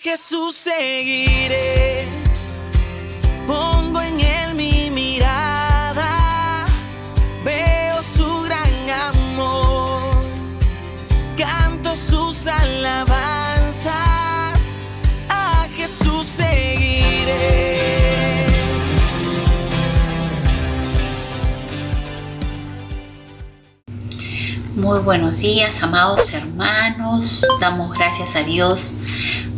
Jesús seguiré, pongo en él mi mirada, veo su gran amor, canto sus alabanzas, a Jesús seguiré. Muy buenos días, amados hermanos. Damos gracias a Dios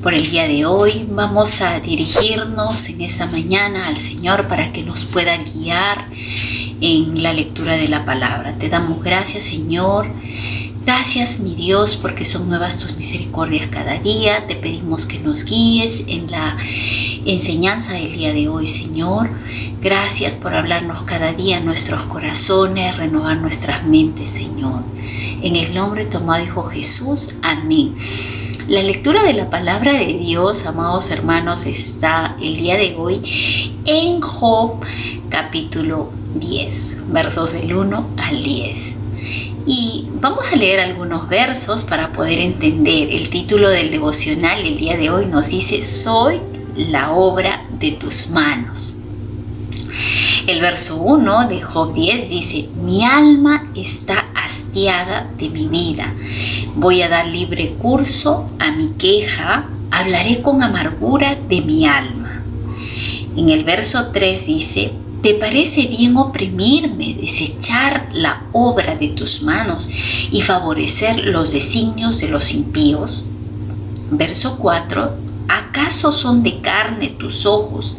por el día de hoy. Vamos a dirigirnos en esta mañana al Señor para que nos pueda guiar en la lectura de la palabra. Te damos gracias, Señor. Gracias, mi Dios, porque son nuevas tus misericordias cada día. Te pedimos que nos guíes en la enseñanza del día de hoy, Señor. Gracias por hablarnos cada día en nuestros corazones, renovar nuestras mentes, Señor. En el nombre de tu amado Hijo Jesús. Amén. La lectura de la palabra de Dios, amados hermanos, está el día de hoy en Job, capítulo 10, versos del 1 al 10. Y vamos a leer algunos versos para poder entender. El título del devocional el día de hoy nos dice: soy la obra de tus manos. El verso 1 de Job 10 dice: mi alma está hastiada de mi vida. Voy a dar libre curso a mi queja, hablaré con amargura de mi alma. En el verso 3 dice: ¿te parece bien oprimirme, desechar la obra de tus manos y favorecer los designios de los impíos? Verso 4: ¿acaso son de carne tus ojos?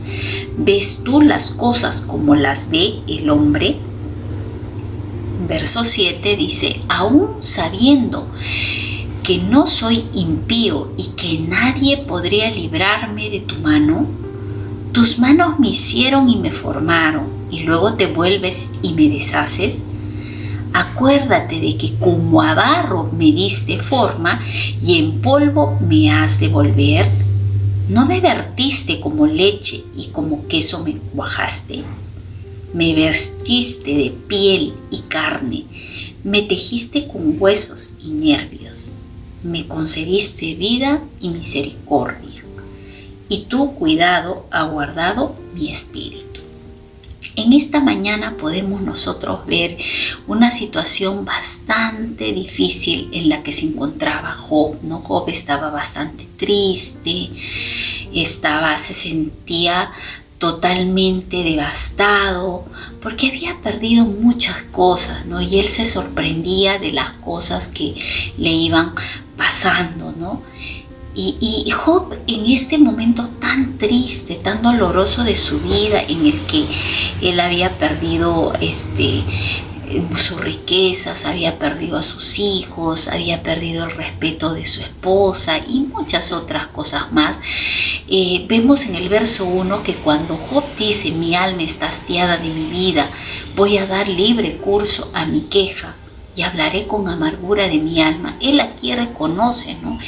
¿Ves tú las cosas como las ve el hombre? Verso 7 dice: aún sabiendo que no soy impío y que nadie podría librarme de tu mano, tus manos me hicieron y me formaron, y luego te vuelves y me deshaces. Acuérdate de que como a barro me diste forma y en polvo me has de volver. ¿No me vertiste como leche y como queso me cuajaste? Me vestiste de piel y carne, me tejiste con huesos y nervios, me concediste vida y misericordia, y tu cuidado ha guardado mi espíritu. En esta mañana podemos nosotros ver una situación bastante difícil en la que se encontraba Job, ¿no? Job estaba bastante triste, se sentía totalmente devastado porque había perdido muchas cosas, ¿no? Y él se sorprendía de las cosas que le iban pasando, ¿no? Y Job, en este momento tan triste, tan doloroso de su vida, en el que él había perdido sus riquezas, había perdido a sus hijos, había perdido el respeto de su esposa y muchas otras cosas más. Vemos en el verso 1 que cuando Job dice: mi alma está hastiada de mi vida, voy a dar libre curso a mi queja y hablaré con amargura de mi alma. Él aquí reconoce, ¿no?,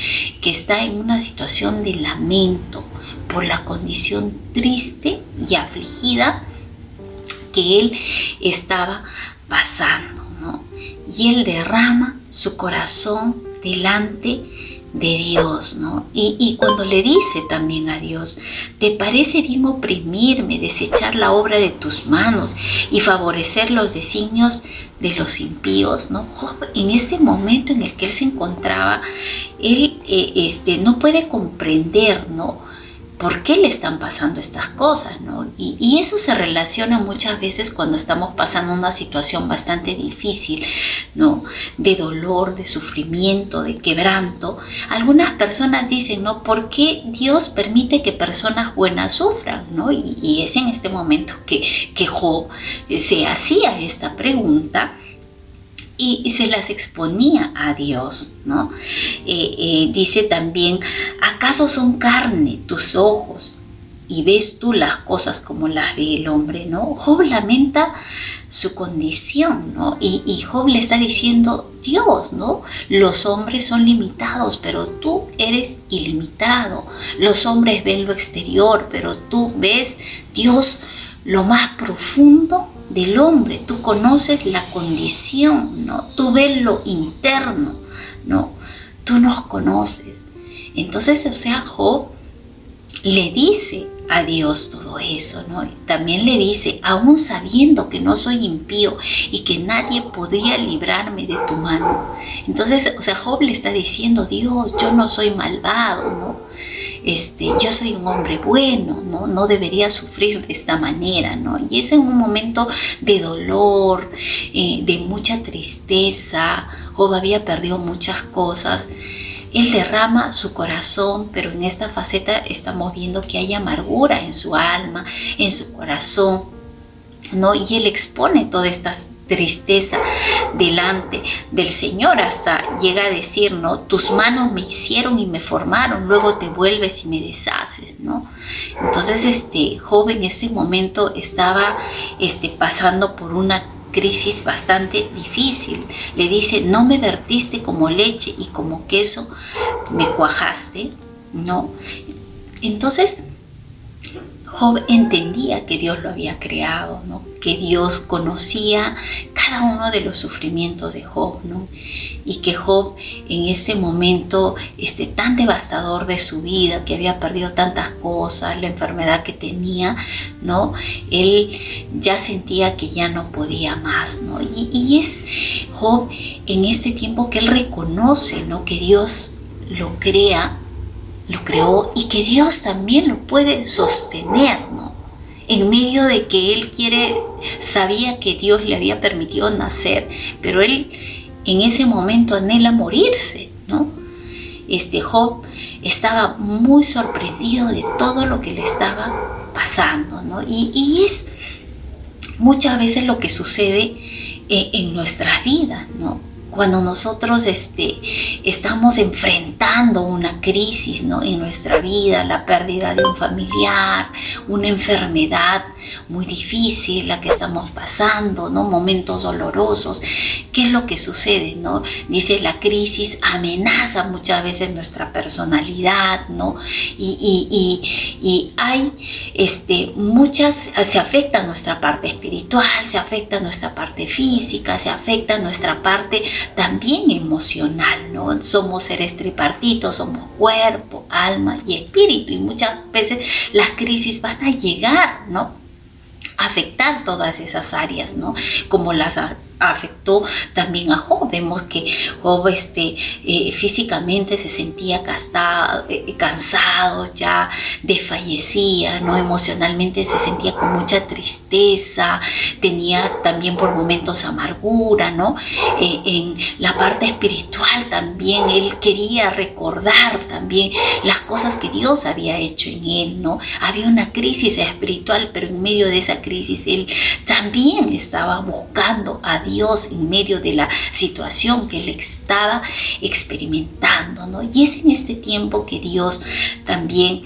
que está en una situación de lamento por la condición triste y afligida que él estaba pasando, ¿no? Y él derrama su corazón delante de Dios, ¿no? Y cuando le dice también a Dios: ¿te parece bien oprimirme, desechar la obra de tus manos y favorecer los designios de los impíos, ¿no? Job, en este momento en el que él se encontraba, él no puede comprender, ¿no?, por qué le están pasando estas cosas, ¿no? Y eso se relaciona muchas veces cuando estamos pasando una situación bastante difícil, ¿no?, de dolor, de sufrimiento, de quebranto. Algunas personas dicen, ¿no?, ¿por qué Dios permite que personas buenas sufran, ¿no? Y es en este momento que Job se hacía esta pregunta y se las exponía a Dios, ¿no? Dice también: ¿acaso son carne tus ojos y ves tú las cosas como las ve el hombre, ¿no? Job lamenta su condición, ¿no? Y Job le está diciendo: Dios, ¿no?, los hombres son limitados, pero tú eres ilimitado. Los hombres ven lo exterior, pero tú ves, Dios, lo más profundo del hombre. Tú conoces la condición, ¿no? Tú ves lo interno, ¿no? Tú nos conoces. Entonces, Job le dice a Dios todo eso, ¿no? También le dice, aún sabiendo que no soy impío y que nadie podría librarme de tu mano. Entonces, Job le está diciendo, Dios, yo no soy malvado, ¿no? Yo soy un hombre bueno, ¿no? No debería sufrir de esta manera, ¿no? Y es en un momento de dolor, de mucha tristeza. Job había perdido muchas cosas. Él derrama su corazón, pero en esta faceta estamos viendo que hay amargura en su alma, en su corazón, ¿no? Y él expone toda esta tristeza delante del Señor, hasta llega a decir, ¿no? Tus manos me hicieron y me formaron, luego te vuelves y me deshaces, ¿no? Entonces, Job en ese momento estaba pasando por una crisis bastante difícil. Le dice, no me vertiste como leche y como queso me cuajaste, ¿no? Entonces Job entendía que Dios lo había creado, ¿no? Que Dios conocía cada uno de los sufrimientos de Job, ¿no? Y que Job en ese momento tan devastador de su vida, que había perdido tantas cosas, la enfermedad que tenía, ¿no? Él ya sentía que ya no podía más, ¿no? Y es Job en este tiempo que él reconoce, ¿no? Que Dios lo creó y que Dios también lo puede sostener, ¿no? En medio de que él sabía que Dios le había permitido nacer, pero él en ese momento anhela morirse, ¿no? Job estaba muy sorprendido de todo lo que le estaba pasando, ¿no? Y es muchas veces lo que sucede en nuestras vidas, ¿no? Cuando nosotros estamos enfrentando una crisis, ¿no? En nuestra vida, la pérdida de un familiar, una enfermedad muy difícil, la que estamos pasando, ¿no? Momentos dolorosos. ¿Qué es lo que sucede, no? Dice, la crisis amenaza muchas veces nuestra personalidad, ¿no? Y hay se afecta nuestra parte espiritual, se afecta nuestra parte física, se afecta nuestra parte también emocional, ¿no? Somos seres tripartitos, somos cuerpo, alma y espíritu, y muchas veces las crisis van a llegar, ¿no? A afectar todas esas áreas, ¿no? Como las afectó también a Job. Vemos que Job físicamente se sentía cansado, ya desfallecía, ¿no? Emocionalmente se sentía con mucha tristeza, tenía también por momentos amargura, ¿no? En la parte espiritual también él quería recordar también las cosas que Dios había hecho en él, ¿no? Había una crisis espiritual, pero en medio de esa crisis él también estaba buscando a Dios en medio de la situación que él estaba experimentando, ¿no? Y es en este tiempo que Dios también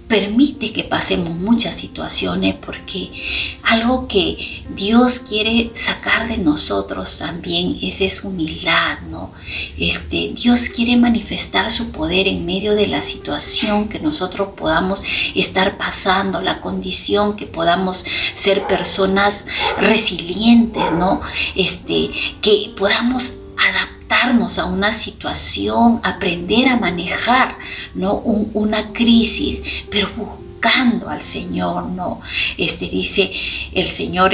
permite que pasemos muchas situaciones, porque algo que Dios quiere sacar de nosotros también es humildad, ¿no? Dios quiere manifestar su poder en medio de la situación que nosotros podamos estar pasando, la condición que podamos ser personas resilientes, ¿no? Que podamos adaptarnos a una situación, aprender a manejar, ¿no? Una crisis, pero buscando al Señor, ¿no? Dice el Señor,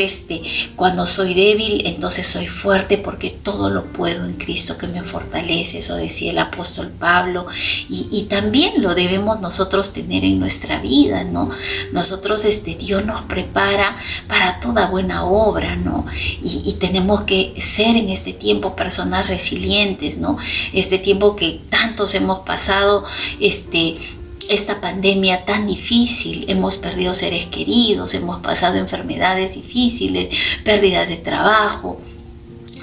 cuando soy débil, entonces soy fuerte, porque todo lo puedo en Cristo que me fortalece. Eso decía el apóstol Pablo, y también lo debemos nosotros tener en nuestra vida, ¿no? Nosotros, Dios nos prepara para toda buena obra, ¿no? Y tenemos que ser en este tiempo personas resilientes, ¿no? Este tiempo que tantos hemos pasado, esta pandemia tan difícil, hemos perdido seres queridos, hemos pasado enfermedades difíciles, pérdidas de trabajo,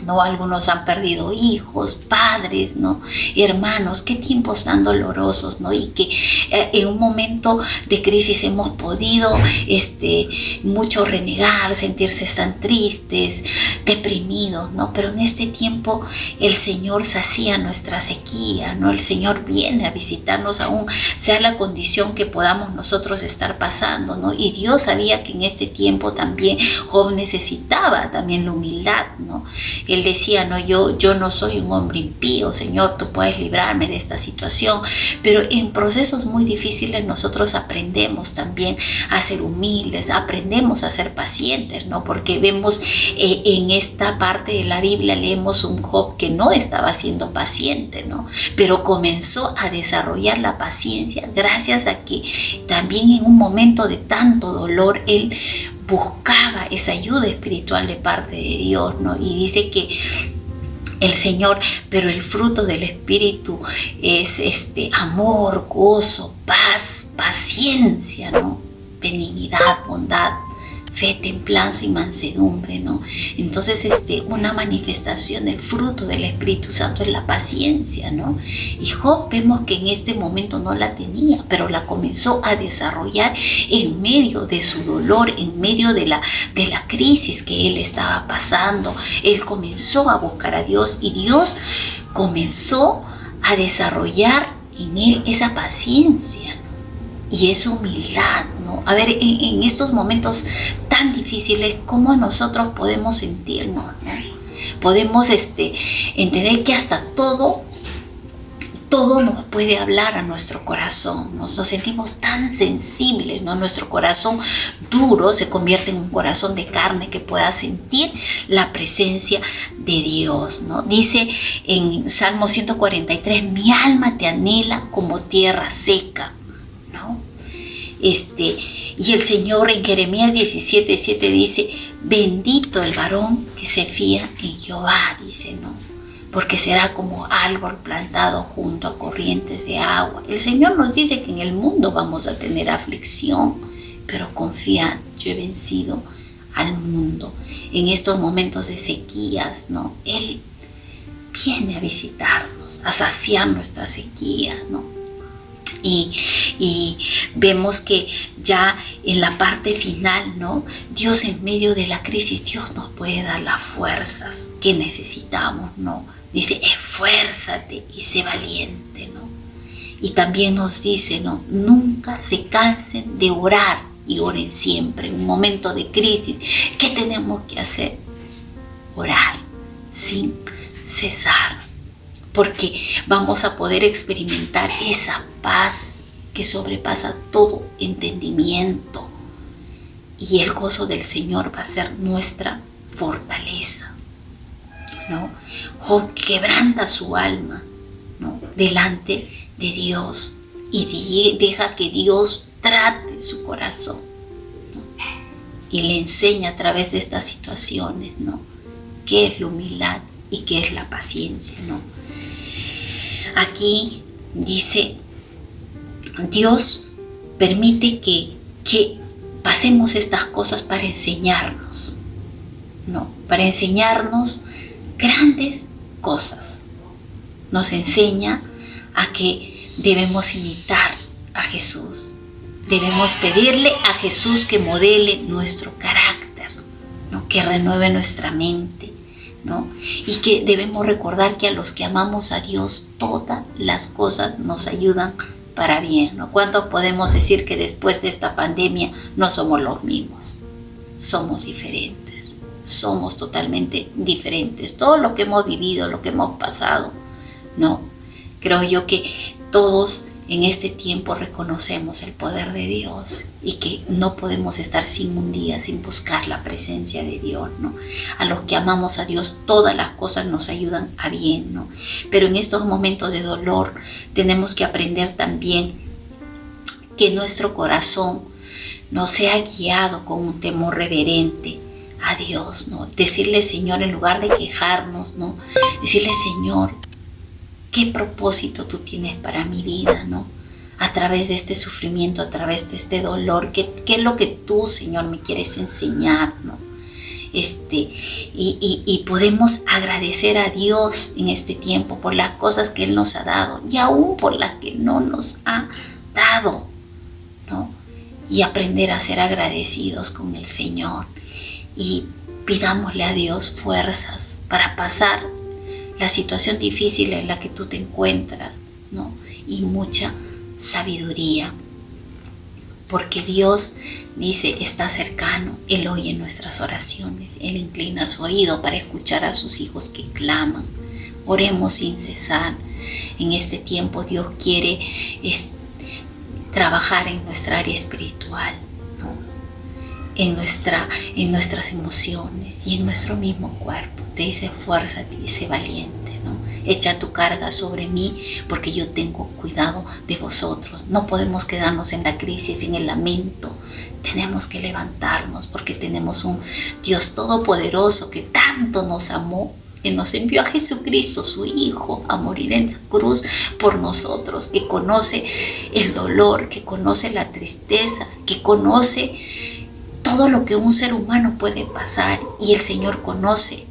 ¿no? Algunos han perdido hijos, padres, ¿no? Hermanos, qué tiempos tan dolorosos, ¿no? Y que en un momento de crisis hemos podido mucho renegar, sentirse tan tristes, deprimidos, ¿no? Pero en este tiempo el Señor sacía nuestra sequía, ¿no? El Señor viene a visitarnos, aún sea la condición que podamos nosotros estar pasando, ¿no? Y Dios sabía que en este tiempo también Job necesitaba también la humildad, ¿no? él decía, no, yo no soy un hombre impío, Señor, tú puedes librarme de esta situación. Pero en procesos muy difíciles nosotros aprendemos también a ser humildes, aprendemos a ser pacientes, ¿no? Porque vemos en esta parte de la Biblia, leemos un Job que no estaba siendo paciente, ¿no? Pero comenzó a desarrollar la paciencia gracias a que también en un momento de tanto dolor él buscaba esa ayuda espiritual de parte de Dios, ¿no? Y dice que el Señor, pero el fruto del Espíritu es amor, gozo, paz, paciencia, ¿no? Benignidad, bondad, fe, templanza y mansedumbre, ¿no? Entonces, una manifestación del fruto del Espíritu Santo es la paciencia, ¿no? Y Job vemos que en este momento no la tenía, pero la comenzó a desarrollar en medio de su dolor, en medio de la crisis que él estaba pasando. Él comenzó a buscar a Dios y Dios comenzó a desarrollar en él esa paciencia, ¿no? Y esa humildad, ¿no? A ver, en estos momentos tan difíciles, ¿cómo nosotros podemos sentirnos, ¿no? Podemos entender que hasta todo nos puede hablar a nuestro corazón. Nos sentimos tan sensibles, ¿no? Nuestro corazón duro se convierte en un corazón de carne que pueda sentir la presencia de Dios, ¿no? Dice en Salmo 143, mi alma te anhela como tierra seca, ¿no? Y el Señor en Jeremías 17:7 dice, bendito el varón que se fía en Jehová, dice, ¿no? Porque será como árbol plantado junto a corrientes de agua. El Señor nos dice que en el mundo vamos a tener aflicción, pero confiad, yo he vencido al mundo. En estos momentos de sequías, ¿no? Él viene a visitarnos, a saciar nuestra sequía, ¿no? Y vemos que ya en la parte final, ¿no? Dios en medio de la crisis, Dios nos puede dar las fuerzas que necesitamos, ¿no? Dice, esfuérzate y sé valiente, ¿no? Y también nos dice, ¿no? Nunca se cansen de orar y oren siempre. En un momento de crisis, ¿qué tenemos que hacer? Orar sin cesar. Porque vamos a poder experimentar esa paz que sobrepasa todo entendimiento. Y el gozo del Señor va a ser nuestra fortaleza, ¿no? Job quebranta su alma, ¿no? Delante de Dios y deja que Dios trate su corazón, ¿no? Y le enseña a través de estas situaciones, ¿no? Qué es la humildad y qué es la paciencia, ¿no? Aquí dice, Dios permite que pasemos estas cosas para enseñarnos, ¿no? Para enseñarnos grandes cosas. Nos enseña a que debemos imitar a Jesús. Debemos pedirle a Jesús que modele nuestro carácter, ¿no? Que renueve nuestra mente, ¿no? Y que debemos recordar que a los que amamos a Dios, todas las cosas nos ayudan para bien, ¿no? ¿Cuántos podemos decir que después de esta pandemia no somos los mismos? Somos diferentes, somos totalmente diferentes. Todo lo que hemos vivido, lo que hemos pasado, ¿no? Creo yo que todos en este tiempo reconocemos el poder de Dios y que no podemos estar sin un día sin buscar la presencia de Dios, ¿no? A los que amamos a Dios, todas las cosas nos ayudan a bien, ¿no? Pero en estos momentos de dolor tenemos que aprender también que nuestro corazón no sea guiado con un temor reverente a Dios, ¿no? Decirle, Señor, en lugar de quejarnos, ¿no? Decirle, Señor, ¿qué propósito tú tienes para mi vida, ¿no? A través de este sufrimiento, a través de este dolor, ¿qué es lo que tú, Señor, me quieres enseñar, ¿no? Y podemos agradecer a Dios en este tiempo por las cosas que Él nos ha dado y aún por las que no nos ha dado, ¿no? Y aprender a ser agradecidos con el Señor. Y pidámosle a Dios fuerzas para pasar la situación difícil en la que tú te encuentras, ¿no? Y mucha sabiduría, porque Dios dice, está cercano, Él oye nuestras oraciones, Él inclina su oído para escuchar a sus hijos que claman. Oremos sin cesar. En este tiempo Dios quiere trabajar en nuestra área espiritual, ¿no? en nuestras emociones y en nuestro mismo cuerpo. Te dice, esfuérzate y sé valiente, ¿no? Echa tu carga sobre mí porque yo tengo cuidado de vosotros. No podemos quedarnos en la crisis, en el lamento. Tenemos que levantarnos porque tenemos un Dios todopoderoso que tanto nos amó, que nos envió a Jesucristo, su Hijo, a morir en la cruz por nosotros, que conoce el dolor, que conoce la tristeza, que conoce todo lo que un ser humano puede pasar, y el Señor conoce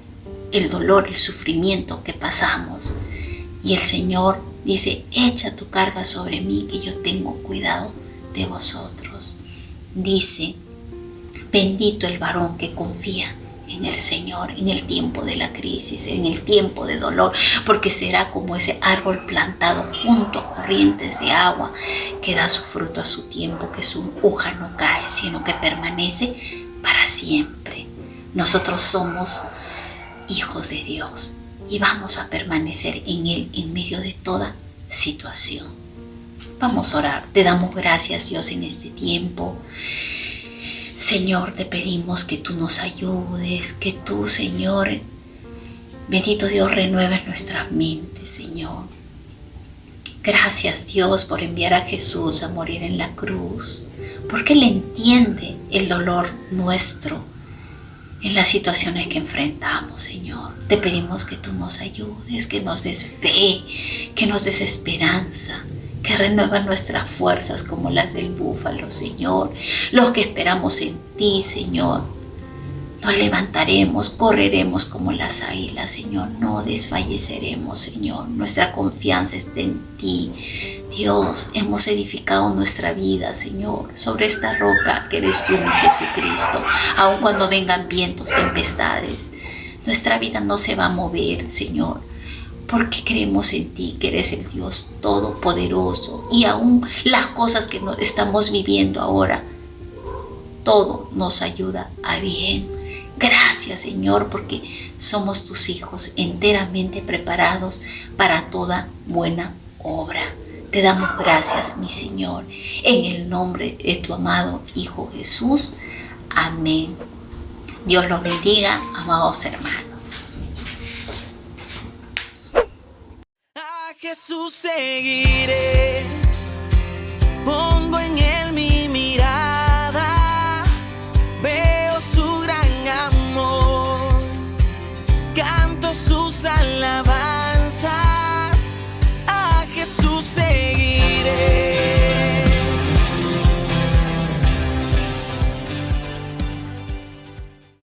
el dolor, el sufrimiento que pasamos. Y el Señor dice, echa tu carga sobre mí, que yo tengo cuidado de vosotros. Dice, bendito el varón que confía en el Señor, en el tiempo de la crisis, en el tiempo de dolor, porque será como ese árbol plantado junto a corrientes de agua, que da su fruto a su tiempo, que su hoja no cae, sino que permanece para siempre. Nosotros somos hijos de Dios y vamos a permanecer en Él en medio de toda situación. Vamos a orar. Te damos gracias, Dios, en este tiempo. Señor, te pedimos que tú nos ayudes, que tú, Señor, bendito Dios, renueves nuestra mente, Señor. Gracias, Dios, por enviar a Jesús a morir en la cruz, porque Él entiende el dolor nuestro en las situaciones que enfrentamos, Señor. Te pedimos que tú nos ayudes, que nos des fe, que nos des esperanza, que renuevan nuestras fuerzas como las del búfalo, Señor. Los que esperamos en ti, Señor, nos levantaremos, correremos como las águilas, Señor. No desfalleceremos, Señor. Nuestra confianza está en ti. Dios, hemos edificado nuestra vida, Señor, sobre esta roca que eres tú, mi Jesucristo. Aun cuando vengan vientos, tempestades, nuestra vida no se va a mover, Señor, porque creemos en ti, que eres el Dios todopoderoso. Y aún las cosas que estamos viviendo ahora, todo nos ayuda a bien. Gracias, Señor, porque somos tus hijos enteramente preparados para toda buena obra. Te damos gracias, mi Señor, en el nombre de tu amado Hijo Jesús. Amén. Dios los bendiga, amados hermanos. A Jesús seguiré.